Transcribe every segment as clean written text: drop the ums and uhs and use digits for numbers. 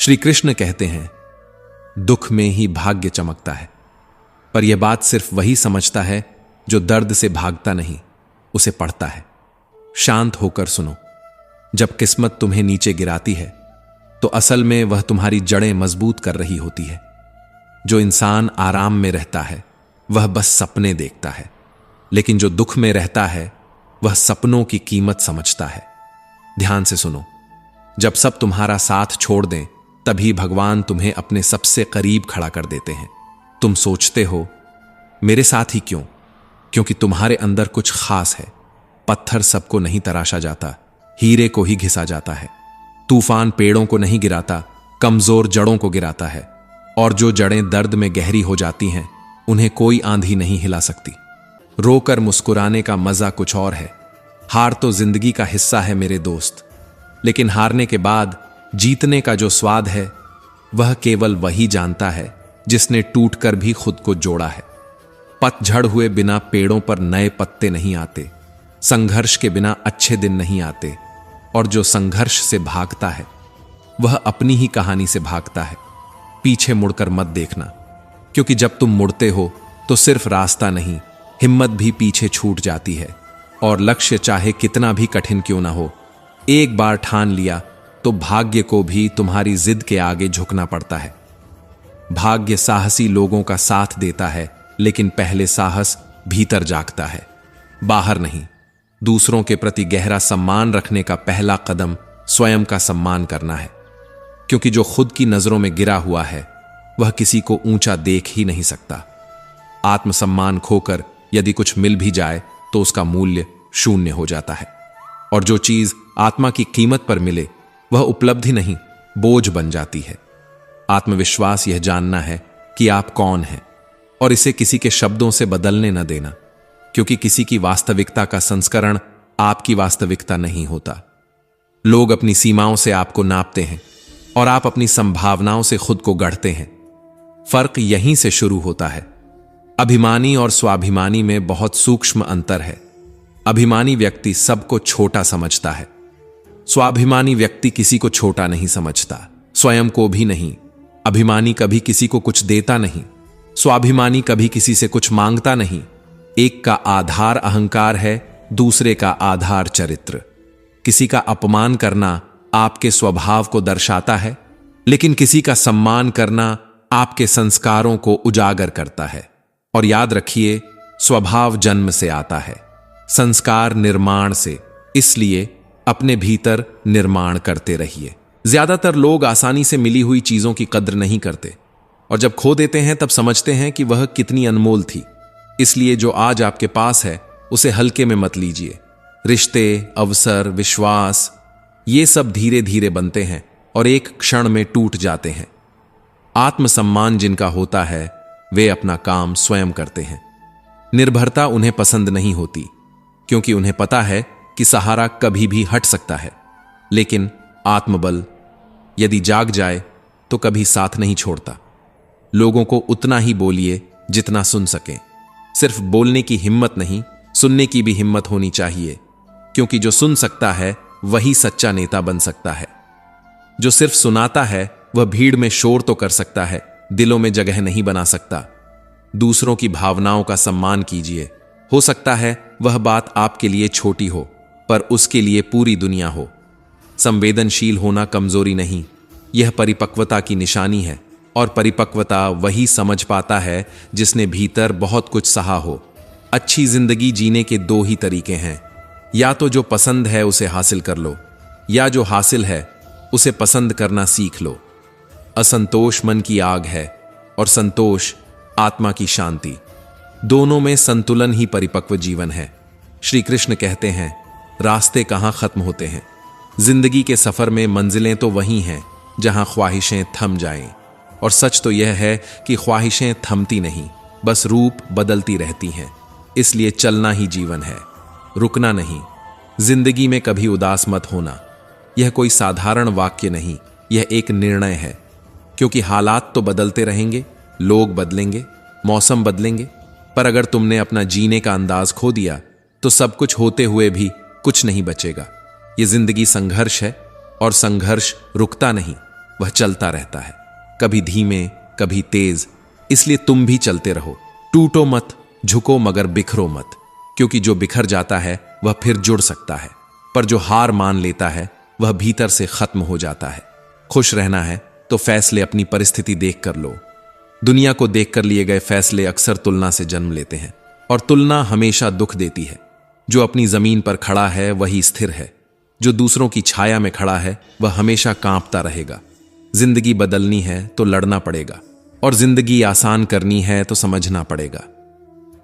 श्री कृष्ण कहते हैं, दुख में ही भाग्य चमकता है, पर यह बात सिर्फ वही समझता है जो दर्द से भागता नहीं, उसे पढ़ता है। शांत होकर सुनो। जब किस्मत तुम्हें नीचे गिराती है तो असल में वह तुम्हारी जड़ें मजबूत कर रही होती है। जो इंसान आराम में रहता है वह बस सपने देखता है, लेकिन जो दुख में रहता है वह सपनों की कीमत समझता है। ध्यान से सुनो। जब सब तुम्हारा साथ छोड़ दें तभी भगवान तुम्हें अपने सबसे करीब खड़ा कर देते हैं। तुम सोचते हो मेरे साथ ही क्यों? क्योंकि तुम्हारे अंदर कुछ खास है। पत्थर सबको नहीं तराशा जाता, हीरे को ही घिसा जाता है। तूफान पेड़ों को नहीं गिराता, कमजोर जड़ों को गिराता है। और जो जड़ें दर्द में गहरी हो जाती हैं उन्हें कोई आंधी नहीं हिला सकती। रोकर मुस्कुराने का मजा कुछ और है। हार तो जिंदगी का हिस्सा है मेरे दोस्त, लेकिन हारने के बाद जीतने का जो स्वाद है वह केवल वही जानता है जिसने टूटकर भी खुद को जोड़ा है। पतझड़ हुए बिना पेड़ों पर नए पत्ते नहीं आते, संघर्ष के बिना अच्छे दिन नहीं आते। और जो संघर्ष से भागता है वह अपनी ही कहानी से भागता है। पीछे मुड़कर मत देखना, क्योंकि जब तुम मुड़ते हो तो सिर्फ रास्ता नहीं, हिम्मत भी पीछे छूट जाती है। और लक्ष्य चाहे कितना भी कठिन क्यों ना हो, एक बार ठान लिया तो भाग्य को भी तुम्हारी जिद के आगे झुकना पड़ता है। भाग्य साहसी लोगों का साथ देता है, लेकिन पहले साहस भीतर जागता है, बाहर नहीं। दूसरों के प्रति गहरा सम्मान रखने का पहला कदम स्वयं का सम्मान करना है, क्योंकि जो खुद की नजरों में गिरा हुआ है वह किसी को ऊंचा देख ही नहीं सकता। आत्मसम्मान खोकर यदि कुछ मिल भी जाए तो उसका मूल्य शून्य हो जाता है। और जो चीज आत्मा की कीमत पर मिले वह उपलब्धि नहीं, बोझ बन जाती है। आत्मविश्वास यह जानना है कि आप कौन हैं और इसे किसी के शब्दों से बदलने न देना, क्योंकि किसी की वास्तविकता का संस्करण आपकी वास्तविकता नहीं होता। लोग अपनी सीमाओं से आपको नापते हैं और आप अपनी संभावनाओं से खुद को गढ़ते हैं। फर्क यहीं से शुरू होता है। अभिमानी और स्वाभिमानी में बहुत सूक्ष्म अंतर है। अभिमानी व्यक्ति सबको छोटा समझता है, स्वाभिमानी व्यक्ति किसी को छोटा नहीं समझता, स्वयं को भी नहीं। अभिमानी कभी किसी को कुछ देता नहीं, स्वाभिमानी कभी किसी से कुछ मांगता नहीं। एक का आधार अहंकार है, दूसरे का आधार चरित्र। किसी का अपमान करना आपके स्वभाव को दर्शाता है, लेकिन किसी का सम्मान करना आपके संस्कारों को उजागर करता है। और याद रखिए, स्वभाव जन्म से आता है, संस्कार निर्माण से। इसलिए अपने भीतर निर्माण करते रहिए। ज्यादातर लोग आसानी से मिली हुई चीजों की कद्र नहीं करते, और जब खो देते हैं तब समझते हैं कि वह कितनी अनमोल थी। इसलिए जो आज आपके पास है उसे हल्के में मत लीजिए। रिश्ते, अवसर, विश्वास, ये सब धीरे धीरे बनते हैं और एक क्षण में टूट जाते हैं। आत्मसम्मान जिनका होता है वे अपना काम स्वयं करते हैं। निर्भरता उन्हें पसंद नहीं होती, क्योंकि उन्हें पता है कि सहारा कभी भी हट सकता है। लेकिन आत्मबल यदि जाग जाए तो कभी साथ नहीं छोड़ता। लोगों को उतना ही बोलिए जितना सुन सकें। सिर्फ बोलने की हिम्मत नहीं, सुनने की भी हिम्मत होनी चाहिए, क्योंकि जो सुन सकता है वही सच्चा नेता बन सकता है। जो सिर्फ सुनाता है वह भीड़ में शोर तो कर सकता है, दिलों में जगह नहीं बना सकता। दूसरों की भावनाओं का सम्मान कीजिए। हो सकता है वह बात आपके लिए छोटी हो, पर उसके लिए पूरी दुनिया हो। संवेदनशील होना कमजोरी नहीं, यह परिपक्वता की निशानी है। और परिपक्वता वही समझ पाता है जिसने भीतर बहुत कुछ सहा हो। अच्छी जिंदगी जीने के दो ही तरीके हैं, या तो जो पसंद है उसे हासिल कर लो, या जो हासिल है उसे पसंद करना सीख लो। असंतोष मन की आग है और संतोष आत्मा की शांति। दोनों में संतुलन ही परिपक्व जीवन है। श्री कृष्ण कहते हैं, रास्ते कहाँ खत्म होते हैं। जिंदगी के सफर में मंजिलें तो वही हैं जहां ख्वाहिशें थम जाएं। और सच तो यह है कि ख्वाहिशें थमती नहीं, बस रूप बदलती रहती हैं। इसलिए चलना ही जीवन है, रुकना नहीं। जिंदगी में कभी उदास मत होना। यह कोई साधारण वाक्य नहीं, यह एक निर्णय है, क्योंकि हालात तो बदलते रहेंगे, लोग बदलेंगे, मौसम बदलेंगे, पर अगर तुमने अपना जीने का अंदाज खो दिया तो सब कुछ होते हुए भी कुछ नहीं बचेगा। यह जिंदगी संघर्ष है, और संघर्ष रुकता नहीं, वह चलता रहता है, कभी धीमे कभी तेज। इसलिए तुम भी चलते रहो, टूटो मत, झुको मगर बिखरो मत, क्योंकि जो बिखर जाता है वह फिर जुड़ सकता है, पर जो हार मान लेता है वह भीतर से खत्म हो जाता है। खुश रहना है तो फैसले अपनी परिस्थिति देख कर लो। दुनिया को देखकर लिए गए फैसले अक्सर तुलना से जन्म लेते हैं, और तुलना हमेशा दुख देती है। जो अपनी जमीन पर खड़ा है वही स्थिर है, जो दूसरों की छाया में खड़ा है वह हमेशा कांपता रहेगा। जिंदगी बदलनी है तो लड़ना पड़ेगा, और जिंदगी आसान करनी है तो समझना पड़ेगा।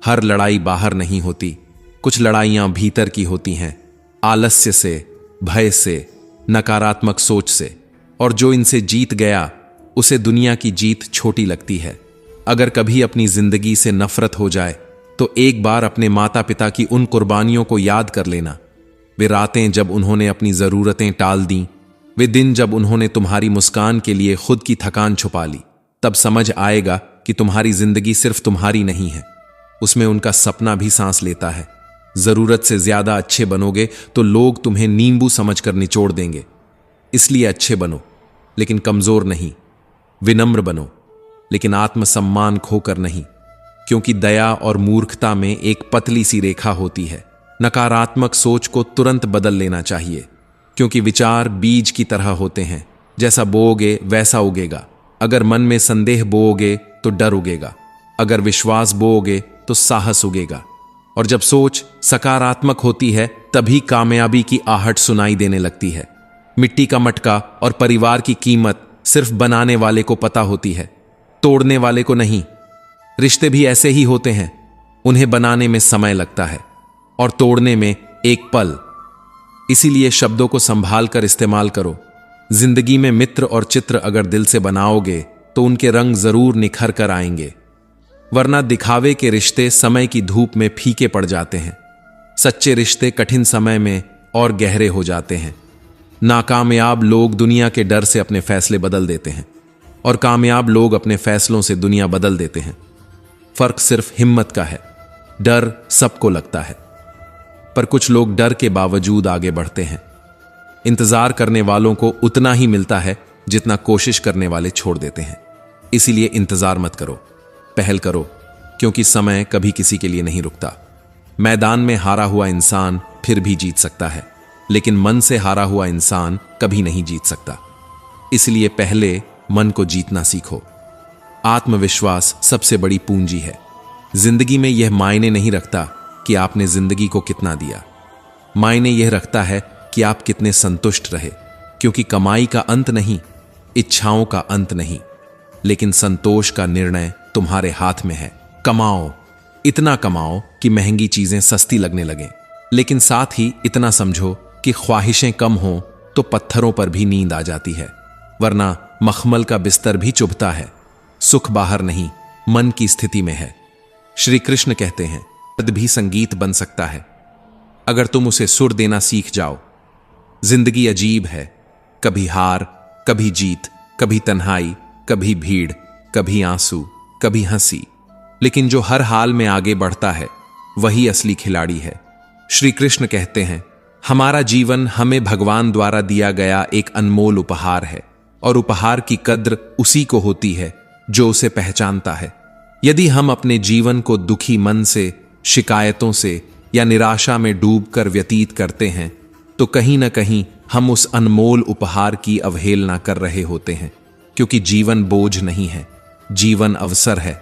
हर लड़ाई बाहर नहीं होती, कुछ लड़ाइयां भीतर की होती हैं, आलस्य से, भय से, नकारात्मक सोच से। और जो इनसे जीत गया उसे दुनिया की जीत छोटी लगती है। अगर कभी अपनी जिंदगी से नफरत हो जाए तो एक बार अपने माता पिता की उन कुर्बानियों को याद कर लेना। वे रातें जब उन्होंने अपनी जरूरतें टाल दी, वे दिन जब उन्होंने तुम्हारी मुस्कान के लिए खुद की थकान छुपा ली। तब समझ आएगा कि तुम्हारी जिंदगी सिर्फ तुम्हारी नहीं है, उसमें उनका सपना भी सांस लेता है। जरूरत से ज्यादा अच्छे बनोगे तो लोग तुम्हें नींबू समझकर निचोड़ देंगे। इसलिए अच्छे बनो, लेकिन कमजोर नहीं। विनम्र बनो, लेकिन आत्मसम्मान खोकर नहीं, क्योंकि दया और मूर्खता में एक पतली सी रेखा होती है। नकारात्मक सोच को तुरंत बदल लेना चाहिए, क्योंकि विचार बीज की तरह होते हैं, जैसा बोओगे वैसा उगेगा। अगर मन में संदेह बोओगे तो डर उगेगा, अगर विश्वास बोओगे तो साहस उगेगा। और जब सोच सकारात्मक होती है तभी कामयाबी की आहट सुनाई देने लगती है। मिट्टी का मटका और परिवार की कीमत सिर्फ बनाने वाले को पता होती है, तोड़ने वाले को नहीं। रिश्ते भी ऐसे ही होते हैं, उन्हें बनाने में समय लगता है और तोड़ने में एक पल। इसीलिए शब्दों को संभाल कर इस्तेमाल करो। जिंदगी में मित्र और चित्र अगर दिल से बनाओगे तो उनके रंग जरूर निखर कर आएंगे, वरना दिखावे के रिश्ते समय की धूप में फीके पड़ जाते हैं। सच्चे रिश्ते कठिन समय में और गहरे हो जाते हैं। नाकामयाब लोग दुनिया के डर से अपने फैसले बदल देते हैं, और कामयाब लोग अपने फैसलों से दुनिया बदल देते हैं। फर्क सिर्फ हिम्मत का है। डर सबको लगता है, पर कुछ लोग डर के बावजूद आगे बढ़ते हैं। इंतजार करने वालों को उतना ही मिलता है जितना कोशिश करने वाले छोड़ देते हैं। इसीलिए इंतजार मत करो, पहल करो, क्योंकि समय कभी किसी के लिए नहीं रुकता। मैदान में हारा हुआ इंसान फिर भी जीत सकता है, लेकिन मन से हारा हुआ इंसान कभी नहीं जीत सकता। इसलिए पहले मन को जीतना सीखो। आत्मविश्वास सबसे बड़ी पूंजी है। जिंदगी में यह मायने नहीं रखता कि आपने जिंदगी को कितना दिया, मायने यह रखता है कि आप कितने संतुष्ट रहे। क्योंकि कमाई का अंत नहीं, इच्छाओं का अंत नहीं, लेकिन संतोष का निर्णय तुम्हारे हाथ में है। कमाओ, इतना कमाओ कि महंगी चीजें सस्ती लगने लगें, लेकिन साथ ही इतना समझो कि ख्वाहिशें कम हों तो पत्थरों पर भी नींद आ जाती है, वरना मखमल का बिस्तर भी चुभता है। सुख बाहर नहीं, मन की स्थिति में है। श्री कृष्ण कहते हैं, दर्द भी संगीत बन सकता है अगर तुम उसे सुर देना सीख जाओ। जिंदगी अजीब है, कभी हार, कभी जीत, कभी तन्हाई, कभी भीड़, कभी आंसू, कभी हंसी, लेकिन जो हर हाल में आगे बढ़ता है वही असली खिलाड़ी है। श्री कृष्ण कहते हैं, हमारा जीवन हमें भगवान द्वारा दिया गया एक अनमोल उपहार है, और उपहार की कद्र उसी को होती है जो उसे पहचानता है। यदि हम अपने जीवन को दुखी मन से, शिकायतों से या निराशा में डूबकर व्यतीत करते हैं तो कहीं ना कहीं हम उस अनमोल उपहार की अवहेलना कर रहे होते हैं। क्योंकि जीवन बोझ नहीं है, जीवन अवसर है।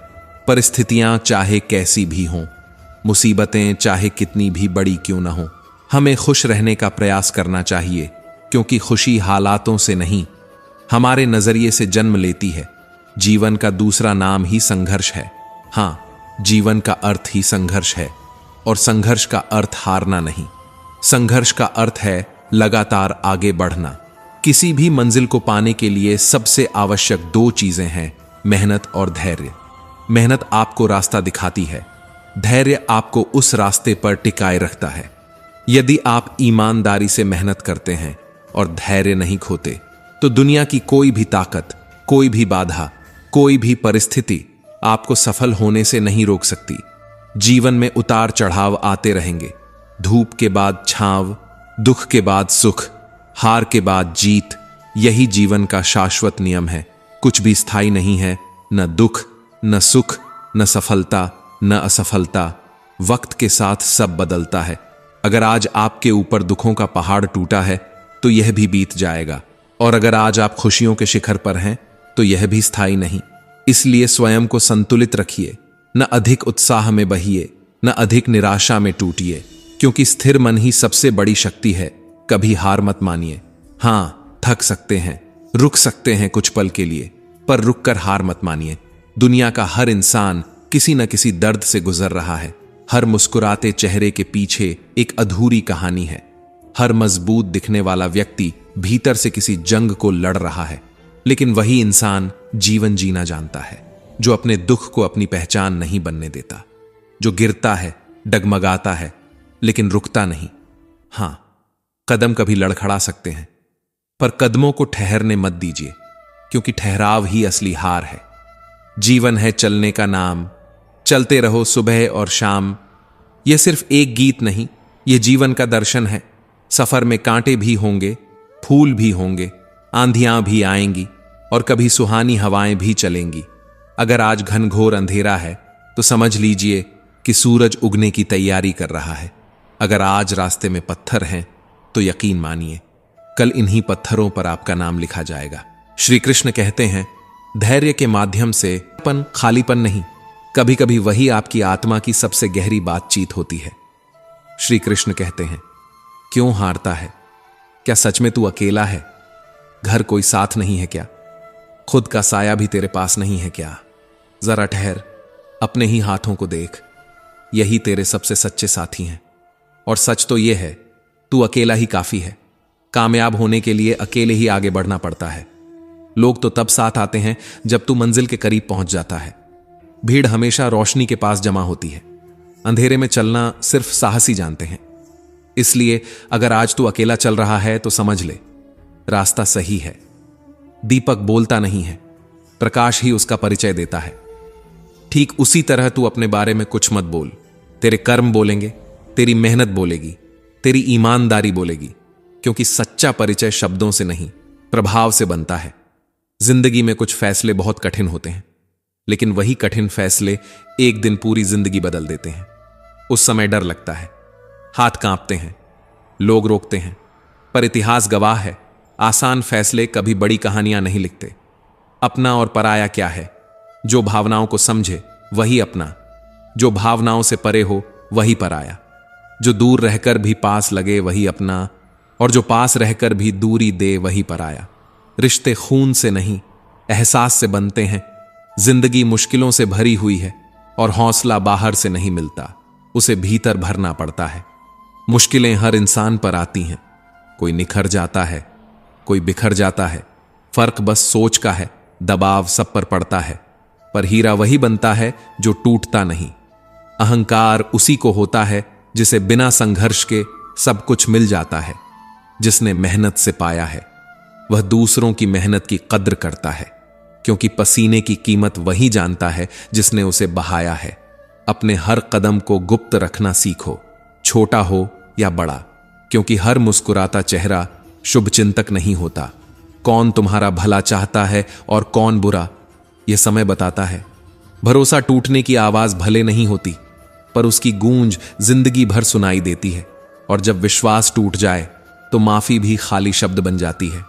परिस्थितियां चाहे कैसी भी हों, मुसीबतें चाहे कितनी भी बड़ी क्यों ना हो, हमें खुश रहने का प्रयास करना चाहिए। क्योंकि खुशी हालातों से नहीं, हमारे नजरिए से जन्म लेती है। जीवन का दूसरा नाम ही संघर्ष है। हाँ, जीवन का अर्थ ही संघर्ष है, और संघर्ष का अर्थ हारना नहीं। संघर्ष का अर्थ है लगातार आगे बढ़ना। किसी भी मंजिल को पाने के लिए सबसे आवश्यक दो चीजें हैं, मेहनत और धैर्य। मेहनत आपको रास्ता दिखाती है, धैर्य आपको उस रास्ते पर टिकाए रखता है। यदि आप ईमानदारी से मेहनत करते हैं और धैर्य नहीं खोते तो दुनिया की कोई भी ताकत, कोई भी बाधा, कोई भी परिस्थिति आपको सफल होने से नहीं रोक सकती। जीवन में उतार चढ़ाव आते रहेंगे, धूप के बाद छांव, दुख के बाद सुख, हार के बाद जीत, यही जीवन का शाश्वत नियम है। कुछ भी स्थायी नहीं है, न दुख, न सुख, न सफलता, न असफलता। वक्त के साथ सब बदलता है। अगर आज आपके ऊपर दुखों का पहाड़ टूटा है तो यह भी बीत जाएगा, और अगर आज आप खुशियों के शिखर पर हैं तो यह भी स्थायी नहीं। इसलिए स्वयं को संतुलित रखिए, न अधिक उत्साह में बहिए, न अधिक निराशा में टूटिए, क्योंकि स्थिर मन ही सबसे बड़ी शक्ति है। कभी हार मत मानिए। हां, थक सकते हैं, रुक सकते हैं कुछ पल के लिए, पर रुककर हार मत मानिए। दुनिया का हर इंसान किसी न किसी दर्द से गुजर रहा है। हर मुस्कुराते चेहरे के पीछे एक अधूरी कहानी है। हर मजबूत दिखने वाला व्यक्ति भीतर से किसी जंग को लड़ रहा है। लेकिन वही इंसान जीवन जीना जानता है, जो अपने दुख को अपनी पहचान नहीं बनने देता, जो गिरता है, डगमगाता है, लेकिन रुकता नहीं। हां, कदम कभी लड़खड़ा सकते हैं, पर कदमों को ठहरने मत दीजिए, क्योंकि ठहराव ही असली हार है। जीवन है चलने का नाम, चलते रहो सुबह और शाम। यह सिर्फ एक गीत नहीं, यह जीवन का दर्शन है। सफर में कांटे भी होंगे, फूल भी होंगे, आंधियां भी आएंगी, और कभी सुहानी हवाएं भी चलेंगी। अगर आज घनघोर अंधेरा है तो समझ लीजिए कि सूरज उगने की तैयारी कर रहा है। अगर आज रास्ते में पत्थर हैं तो यकीन मानिए, कल इन्हीं पत्थरों पर आपका नाम लिखा जाएगा। श्री कृष्ण कहते हैं, धैर्य के माध्यम से खालीपन नहीं, कभी कभी वही आपकी आत्मा की सबसे गहरी बातचीत होती है। श्री कृष्ण कहते हैं, क्यों हारता है? क्या सच में तू अकेला है? घर कोई साथ नहीं है क्या? खुद का साया भी तेरे पास नहीं है क्या? जरा ठहर, अपने ही हाथों को देख, यही तेरे सबसे सच्चे साथी हैं। और सच तो यह है, तू अकेला ही काफी है। कामयाब होने के लिए अकेले ही आगे बढ़ना पड़ता है। लोग तो तब साथ आते हैं जब तू मंजिल के करीब पहुंच जाता है। भीड़ हमेशा रोशनी के पास जमा होती है। अंधेरे में चलना सिर्फ साहसी जानते हैं। इसलिए अगर आज तू अकेला चल रहा है तो समझ ले, रास्ता सही है। दीपक बोलता नहीं है, प्रकाश ही उसका परिचय देता है। ठीक उसी तरह तू अपने बारे में कुछ मत बोल। तेरे कर्म बोलेंगे, तेरी मेहनत बोलेगी, तेरी ईमानदारी बोलेगी, क्योंकि सच्चा परिचय शब्दों से नहीं, प्रभाव से बनता है। जिंदगी में कुछ फैसले बहुत कठिन होते हैं, लेकिन वही कठिन फैसले एक दिन पूरी जिंदगी बदल देते हैं। उस समय डर लगता है, हाथ कांपते हैं, लोग रोकते हैं, पर इतिहास गवाह है, आसान फैसले कभी बड़ी कहानियां नहीं लिखते। अपना और पराया क्या है? जो भावनाओं को समझे वही अपना, जो भावनाओं से परे हो वही पराया, जो दूर रहकर भी पास लगे वही अपना, और जो पास रहकर भी दूरी दे वही पराया। रिश्ते खून से नहीं, एहसास से बनते हैं। जिंदगी मुश्किलों से भरी हुई है, और हौसला बाहर से नहीं मिलता, उसे भीतर भरना पड़ता है। मुश्किलें हर इंसान पर आती हैं, कोई निखर जाता है, कोई बिखर जाता है। फर्क बस सोच का है, दबाव सब पर पड़ता है, पर हीरा वही बनता है जो टूटता नहीं। अहंकार उसी को होता है जिसे बिना संघर्ष के सब कुछ मिल जाता है। जिसने मेहनत से पाया है वह दूसरों की मेहनत की कद्र करता है, क्योंकि पसीने की कीमत वही जानता है जिसने उसे बहाया है। अपने हर कदम को गुप्त रखना सीखो, छोटा हो या बड़ा, क्योंकि हर मुस्कुराता चेहरा शुभचिंतक नहीं होता। कौन तुम्हारा भला चाहता है और कौन बुरा, यह समय बताता है। भरोसा टूटने की आवाज भले नहीं होती, पर उसकी गूंज जिंदगी भर सुनाई देती है। और जब विश्वास टूट जाए तो माफी भी खाली शब्द बन जाती है।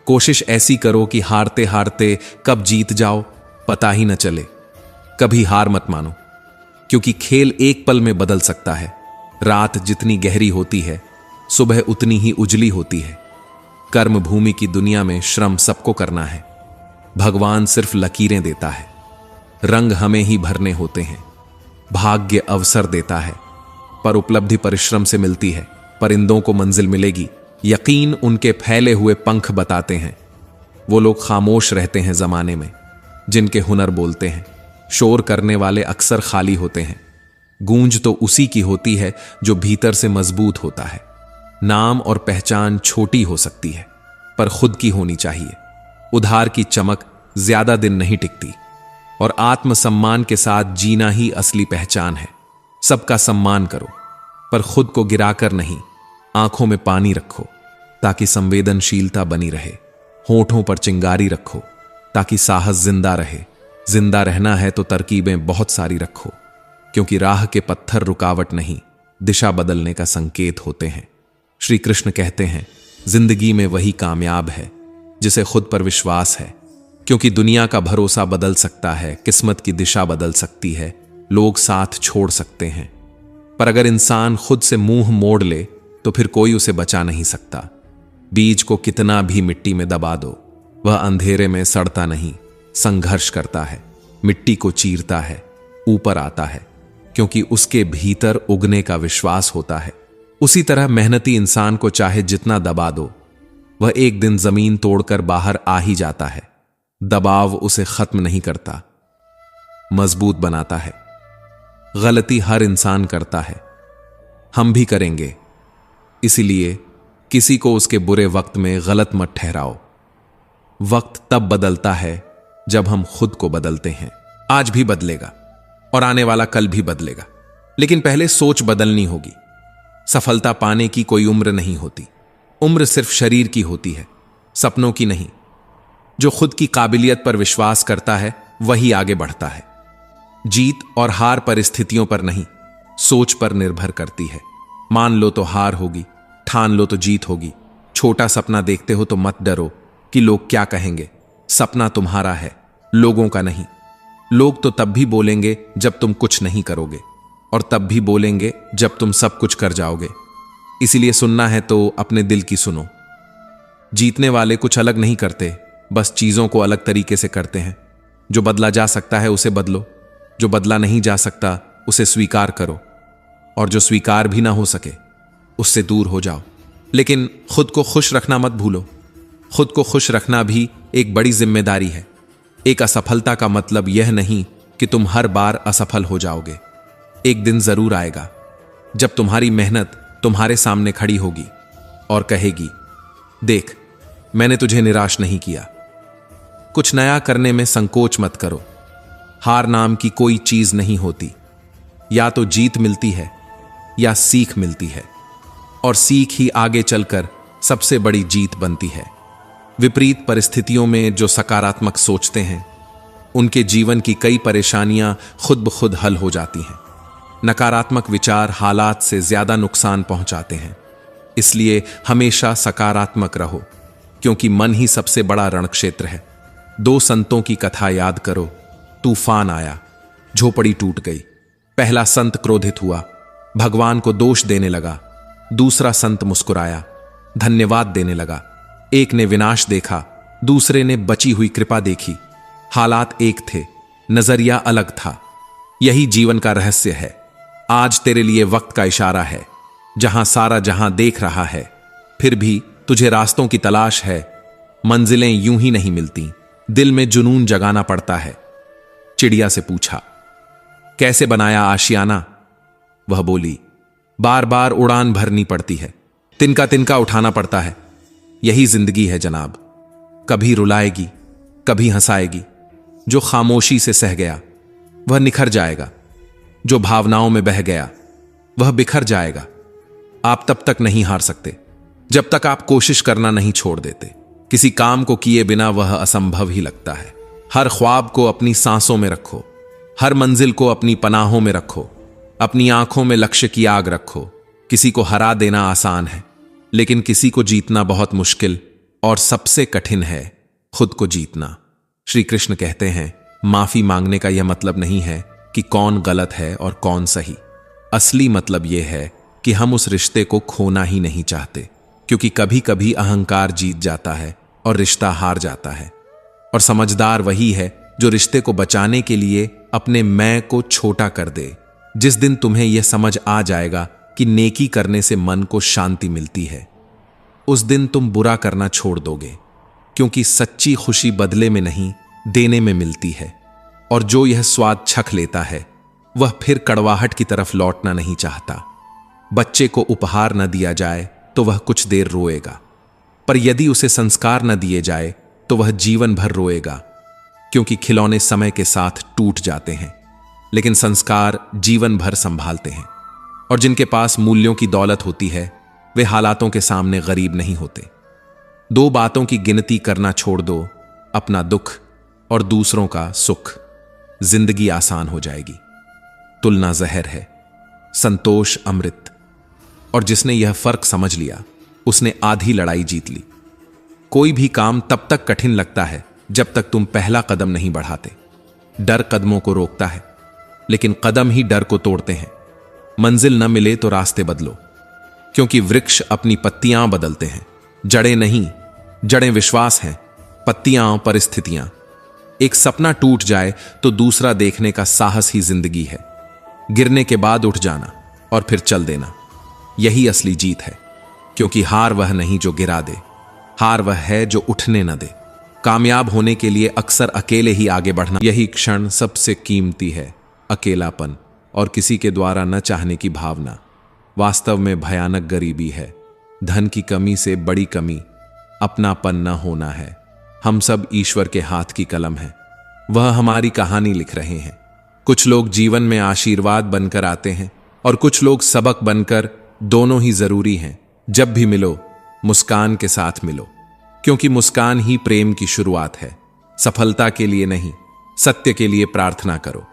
कोशिश ऐसी करो कि हारते हारते कब जीत जाओ पता ही न चले। कभी हार मत मानो, क्योंकि खेल एक पल में बदल सकता है। रात जितनी गहरी होती है, सुबह उतनी ही उजली होती है। कर्म भूमि की दुनिया में श्रम सबको करना है। भगवान सिर्फ लकीरें देता है, रंग हमें ही भरने होते हैं। भाग्य अवसर देता है, पर उपलब्धि परिश्रम से मिलती है। परिंदों को मंजिल मिलेगी, यकीन उनके फैले हुए पंख बताते हैं। वो लोग खामोश रहते हैं जमाने में जिनके हुनर बोलते हैं। शोर करने वाले अक्सर खाली होते हैं। गूंज तो उसी की होती है जो भीतर से मजबूत होता है। नाम और पहचान छोटी हो सकती है, पर खुद की होनी चाहिए। उधार की चमक ज्यादा दिन नहीं टिकती, और आत्मसम्मान के साथ जीना ही असली पहचान है। सबका सम्मान करो, पर खुद को गिराकर नहीं। आंखों में पानी रखो ताकि संवेदनशीलता बनी रहे। होठों पर चिंगारी रखो ताकि साहस जिंदा रहे। जिंदा रहना है तो तरकीबें बहुत सारी रखो, क्योंकि राह के पत्थर रुकावट नहीं, दिशा बदलने का संकेत होते हैं। श्री कृष्ण कहते हैं, जिंदगी में वही कामयाब है जिसे खुद पर विश्वास है, क्योंकि दुनिया का भरोसा बदल सकता है, किस्मत की दिशा बदल सकती है, लोग साथ छोड़ सकते हैं, पर अगर इंसान खुद से मुंह मोड़ ले तो फिर कोई उसे बचा नहीं सकता। बीज को कितना भी मिट्टी में दबा दो, वह अंधेरे में सड़ता नहीं, संघर्ष करता है, मिट्टी को चीरता है, ऊपर आता है, क्योंकि उसके भीतर उगने का विश्वास होता है। उसी तरह मेहनती इंसान को चाहे जितना दबा दो, वह एक दिन जमीन तोड़कर बाहर आ ही जाता है। दबाव उसे खत्म नहीं करता, मजबूत बनाता है। गलती हर इंसान करता है, हम भी करेंगे, इसीलिए किसी को उसके बुरे वक्त में गलत मत ठहराओ। वक्त तब बदलता है जब हम खुद को बदलते हैं। आज भी बदलेगा और आने वाला कल भी बदलेगा, लेकिन पहले सोच बदलनी होगी। सफलता पाने की कोई उम्र नहीं होती, उम्र सिर्फ शरीर की होती है, सपनों की नहीं। जो खुद की काबिलियत पर विश्वास करता है वही आगे बढ़ता है। जीत और हार परिस्थितियों पर नहीं, सोच पर निर्भर करती है। मान लो तो हार होगी, ठान लो तो जीत होगी। छोटा सपना देखते हो तो मत डरो कि लोग क्या कहेंगे। सपना तुम्हारा है, लोगों का नहीं। लोग तो तब भी बोलेंगे जब तुम कुछ नहीं करोगे, और तब भी बोलेंगे जब तुम सब कुछ कर जाओगे। इसीलिए सुनना है तो अपने दिल की सुनो। जीतने वाले कुछ अलग नहीं करते, बस चीजों को अलग तरीके से करते हैं। जो बदला जा सकता है उसे बदलो, जो बदला नहीं जा सकता उसे स्वीकार करो, और जो स्वीकार भी ना हो सके उससे दूर हो जाओ। लेकिन खुद को खुश रखना मत भूलो। खुद को खुश रखना भी एक बड़ी जिम्मेदारी है। एक असफलता का मतलब यह नहीं कि तुम हर बार असफल हो जाओगे। एक दिन जरूर आएगा जब तुम्हारी मेहनत तुम्हारे सामने खड़ी होगी और कहेगी, देख, मैंने तुझे निराश नहीं किया। कुछ नया करने में संकोच मत करो। हार नाम की कोई चीज नहीं होती। या तो जीत मिलती है या सीख मिलती है, और सीख ही आगे चलकर सबसे बड़ी जीत बनती है। विपरीत परिस्थितियों में जो सकारात्मक सोचते हैं उनके जीवन की कई परेशानियां खुद ब खुद हल हो जाती हैं। नकारात्मक विचार हालात से ज्यादा नुकसान पहुंचाते हैं। इसलिए हमेशा सकारात्मक रहो, क्योंकि मन ही सबसे बड़ा रणक्षेत्र है। दो संतों की कथा याद करो। तूफान आया, झोपड़ी टूट गई। पहला संत क्रोधित हुआ, भगवान को दोष देने लगा। दूसरा संत मुस्कुराया, धन्यवाद देने लगा। एक ने विनाश देखा, दूसरे ने बची हुई कृपा देखी। हालात एक थे, नजरिया अलग था। यही जीवन का रहस्य है। आज तेरे लिए वक्त का इशारा है। जहां सारा जहां देख रहा है, फिर भी तुझे रास्तों की तलाश है। मंजिलें यूं ही नहीं मिलती, दिल में जुनून जगाना पड़ता है। चिड़िया से पूछा, कैसे बनाया आशियाना? वह बोली, बार बार उड़ान भरनी पड़ती है, तिनका तिनका उठाना पड़ता है। यही जिंदगी है जनाब, कभी रुलाएगी, कभी हंसाएगी। जो खामोशी से सह गया वह निखर जाएगा, जो भावनाओं में बह गया वह बिखर जाएगा। आप तब तक नहीं हार सकते जब तक आप कोशिश करना नहीं छोड़ देते। किसी काम को किए बिना वह असंभव ही लगता है। हर ख्वाब को अपनी सांसों में रखो, हर मंजिल को अपनी पनाहों में रखो, अपनी आंखों में लक्ष्य की आग रखो। किसी को हरा देना आसान है, लेकिन किसी को जीतना बहुत मुश्किल, और सबसे कठिन है खुद को जीतना। श्री कृष्ण कहते हैं, माफी मांगने का यह मतलब नहीं है कि कौन गलत है और कौन सही। असली मतलब यह है कि हम उस रिश्ते को खोना ही नहीं चाहते, क्योंकि कभी कभी अहंकार जीत जाता है और रिश्ता हार जाता है। और समझदार वही है जो रिश्ते को बचाने के लिए अपने मैं को छोटा कर दे। जिस दिन तुम्हें यह समझ आ जाएगा कि नेकी करने से मन को शांति मिलती है, उस दिन तुम बुरा करना छोड़ दोगे, क्योंकि सच्ची खुशी बदले में नहीं, देने में मिलती है। और जो यह स्वाद चख लेता है वह फिर कड़वाहट की तरफ लौटना नहीं चाहता। बच्चे को उपहार न दिया जाए तो वह कुछ देर रोएगा, पर यदि उसे संस्कार न दिए जाए तो वह जीवन भर रोएगा, क्योंकि खिलौने समय के साथ टूट जाते हैं, लेकिन संस्कार जीवन भर संभालते हैं। और जिनके पास मूल्यों की दौलत होती है वे हालातों के सामने गरीब नहीं होते। दो बातों की गिनती करना छोड़ दो, अपना दुख और दूसरों का सुख। जिंदगी आसान हो जाएगी। तुलना जहर है, संतोष अमृत। और जिसने यह फर्क समझ लिया उसने आधी लड़ाई जीत ली। कोई भी काम तब तक कठिन लगता है जब तक तुम पहला कदम नहीं बढ़ाते। डर कदमों को रोकता है, लेकिन कदम ही डर को तोड़ते हैं। मंजिल न मिले तो रास्ते बदलो, क्योंकि वृक्ष अपनी पत्तियां बदलते हैं, जड़ें नहीं। जड़ें विश्वास हैं, पत्तियां परिस्थितियां। एक सपना टूट जाए तो दूसरा देखने का साहस ही जिंदगी है। गिरने के बाद उठ जाना और फिर चल देना, यही असली जीत है। क्योंकि हार वह नहीं जो गिरा दे, हार वह है जो उठने न दे। कामयाब होने के लिए अक्सर अकेले ही आगे बढ़ना, यही क्षण सबसे कीमती है। अकेलापन और किसी के द्वारा न चाहने की भावना वास्तव में भयानक गरीबी है। धन की कमी से बड़ी कमी अपनापन न होना है। हम सब ईश्वर के हाथ की कलम हैं, वह हमारी कहानी लिख रहे हैं। कुछ लोग जीवन में आशीर्वाद बनकर आते हैं और कुछ लोग सबक बनकर। दोनों ही जरूरी हैं। जब भी मिलो मुस्कान के साथ मिलो, क्योंकि मुस्कान ही प्रेम की शुरुआत है। सफलता के लिए नहीं, सत्य के लिए प्रार्थना करो।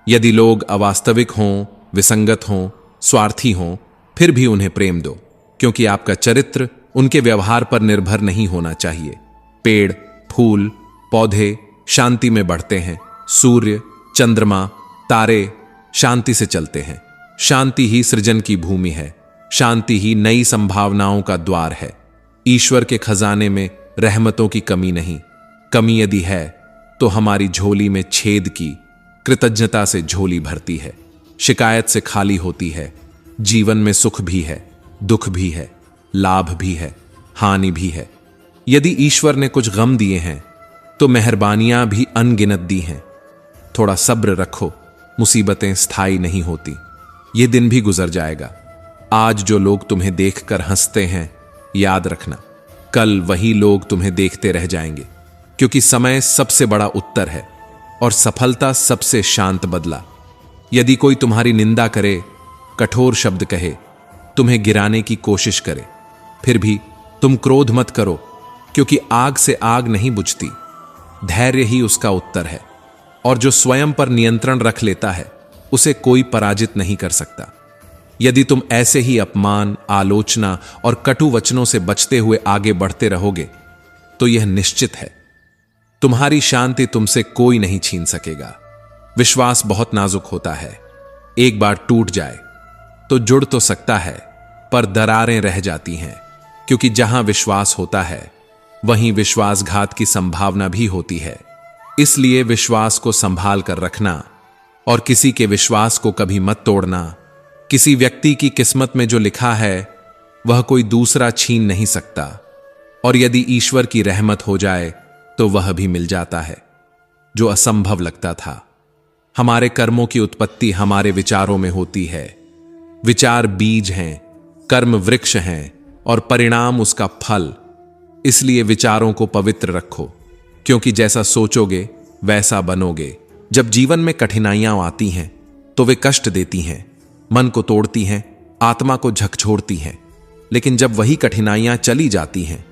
यदि लोग अवास्तविक हों, विसंगत हों, स्वार्थी हों, फिर भी उन्हें प्रेम दो, क्योंकि आपका चरित्र उनके व्यवहार पर निर्भर नहीं होना चाहिए। पेड़, फूल, पौधे शांति में बढ़ते हैं। सूर्य, चंद्रमा, तारे शांति से चलते हैं। शांति ही सृजन की भूमि है। शांति ही नई संभावनाओं का द्वार है। ईश्वर के खजाने में रहमतों की कमी नहीं। कमी यदि है तो हमारी झोली में छेद की। कृतज्ञता से झोली भरती है, शिकायत से खाली होती है। जीवन में सुख भी है, दुख भी है, लाभ भी है, हानि भी है। यदि ईश्वर ने कुछ गम दिए हैं तो मेहरबानियां भी अनगिनत दी हैं। थोड़ा सब्र रखो, मुसीबतें स्थायी नहीं होती। ये दिन भी गुजर जाएगा। आज जो लोग तुम्हें देखकर हंसते हैं, याद रखना कल वही लोग तुम्हें देखते रह जाएंगे, क्योंकि समय सबसे बड़ा उत्तर है और सफलता सबसे शांत बदला। यदि कोई तुम्हारी निंदा करे, कठोर शब्द कहे, तुम्हें गिराने की कोशिश करे, फिर भी तुम क्रोध मत करो, क्योंकि आग से आग नहीं बुझती। धैर्य ही उसका उत्तर है, और जो स्वयं पर नियंत्रण रख लेता है उसे कोई पराजित नहीं कर सकता। यदि तुम ऐसे ही अपमान, आलोचना और कटु वचनों से बचते हुए आगे बढ़ते रहोगे तो यह निश्चित है, तुम्हारी शांति तुमसे कोई नहीं छीन सकेगा। विश्वास बहुत नाजुक होता है। एक बार टूट जाए तो जुड़ तो सकता है, पर दरारें रह जाती हैं, क्योंकि जहां विश्वास होता है वहीं विश्वासघात की संभावना भी होती है। इसलिए विश्वास को संभाल कर रखना और किसी के विश्वास को कभी मत तोड़ना। किसी व्यक्ति की किस्मत में जो लिखा है वह कोई दूसरा छीन नहीं सकता, और यदि ईश्वर की रहमत हो जाए तो वह भी मिल जाता है, जो असंभव लगता था। हमारे कर्मों की उत्पत्ति हमारे विचारों में होती है। विचार बीज हैं, कर्म वृक्ष हैं और परिणाम उसका फल। इसलिए विचारों को पवित्र रखो, क्योंकि जैसा सोचोगे वैसा बनोगे। जब जीवन में कठिनाइयां आती हैं तो वे कष्ट देती हैं, मन को तोड़ती हैं, आत्मा को झकझोरती हैं। लेकिन जब वही कठिनाइयां चली जाती हैं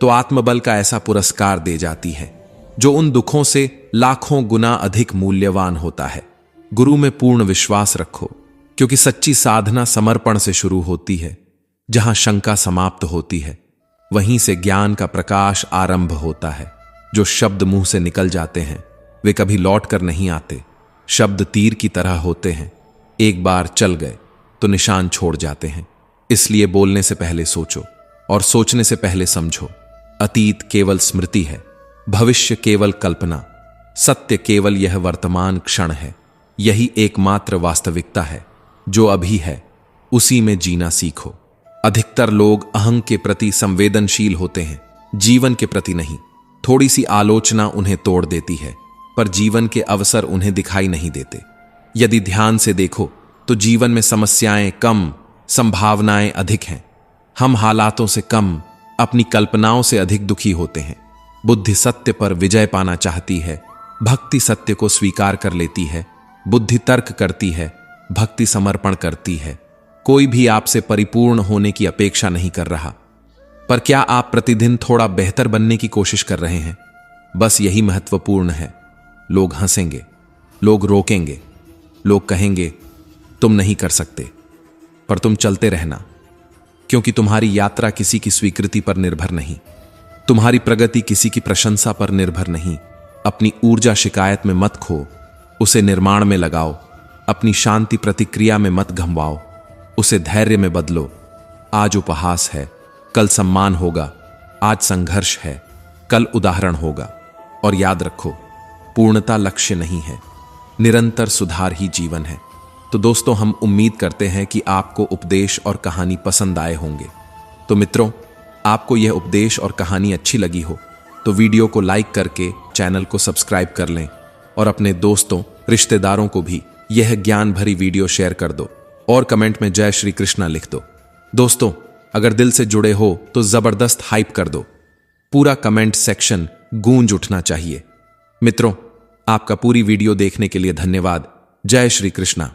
तो आत्मबल का ऐसा पुरस्कार दे जाती है जो उन दुखों से लाखों गुना अधिक मूल्यवान होता है। गुरु में पूर्ण विश्वास रखो, क्योंकि सच्ची साधना समर्पण से शुरू होती है। जहां शंका समाप्त होती है वहीं से ज्ञान का प्रकाश आरंभ होता है। जो शब्द मुंह से निकल जाते हैं वे कभी लौट कर नहीं आते। शब्द तीर की तरह होते हैं, एक बार चल गए तो निशान छोड़ जाते हैं। इसलिए बोलने से पहले सोचो और सोचने से पहले समझो। अतीत केवल स्मृति है, भविष्य केवल कल्पना, सत्य केवल यह वर्तमान क्षण है। यही एकमात्र वास्तविकता है। जो अभी है उसी में जीना सीखो। अधिकतर लोग अहं के प्रति संवेदनशील होते हैं, जीवन के प्रति नहीं। थोड़ी सी आलोचना उन्हें तोड़ देती है, पर जीवन के अवसर उन्हें दिखाई नहीं देते। यदि ध्यान से देखो तो जीवन में समस्याएं कम, संभावनाएं अधिक हैं। हम हालातों से कम, अपनी कल्पनाओं से अधिक दुखी होते हैं। बुद्धि सत्य पर विजय पाना चाहती है, भक्ति सत्य को स्वीकार कर लेती है। बुद्धि तर्क करती है, भक्ति समर्पण करती है। कोई भी आपसे परिपूर्ण होने की अपेक्षा नहीं कर रहा। पर क्या आप प्रतिदिन थोड़ा बेहतर बनने की कोशिश कर रहे हैं? बस यही महत्वपूर्ण है। लोग हंसेंगे, लोग रोकेंगे, लोग कहेंगे तुम नहीं कर सकते, पर तुम चलते रहना, क्योंकि तुम्हारी यात्रा किसी की स्वीकृति पर निर्भर नहीं, तुम्हारी प्रगति किसी की प्रशंसा पर निर्भर नहीं। अपनी ऊर्जा शिकायत में मत खो, उसे निर्माण में लगाओ। अपनी शांति प्रतिक्रिया में मत घमवाओ, उसे धैर्य में बदलो। आज उपहास है, कल सम्मान होगा। आज संघर्ष है, कल उदाहरण होगा। और याद रखो, पूर्णता लक्ष्य नहीं है, निरंतर सुधार ही जीवन है। तो दोस्तों, हम उम्मीद करते हैं कि आपको उपदेश और कहानी पसंद आए होंगे। तो मित्रों, आपको यह उपदेश और कहानी अच्छी लगी हो तो वीडियो को लाइक करके चैनल को सब्सक्राइब कर लें और अपने दोस्तों, रिश्तेदारों को भी यह ज्ञान भरी वीडियो शेयर कर दो और कमेंट में जय श्री कृष्णा लिख दो। दोस्तों, अगर दिल से जुड़े हो तो जबरदस्त हाइप कर दो, पूरा कमेंट सेक्शन गूंज उठना चाहिए। मित्रों, आपका पूरी वीडियो देखने के लिए धन्यवाद। जय श्री कृष्णा।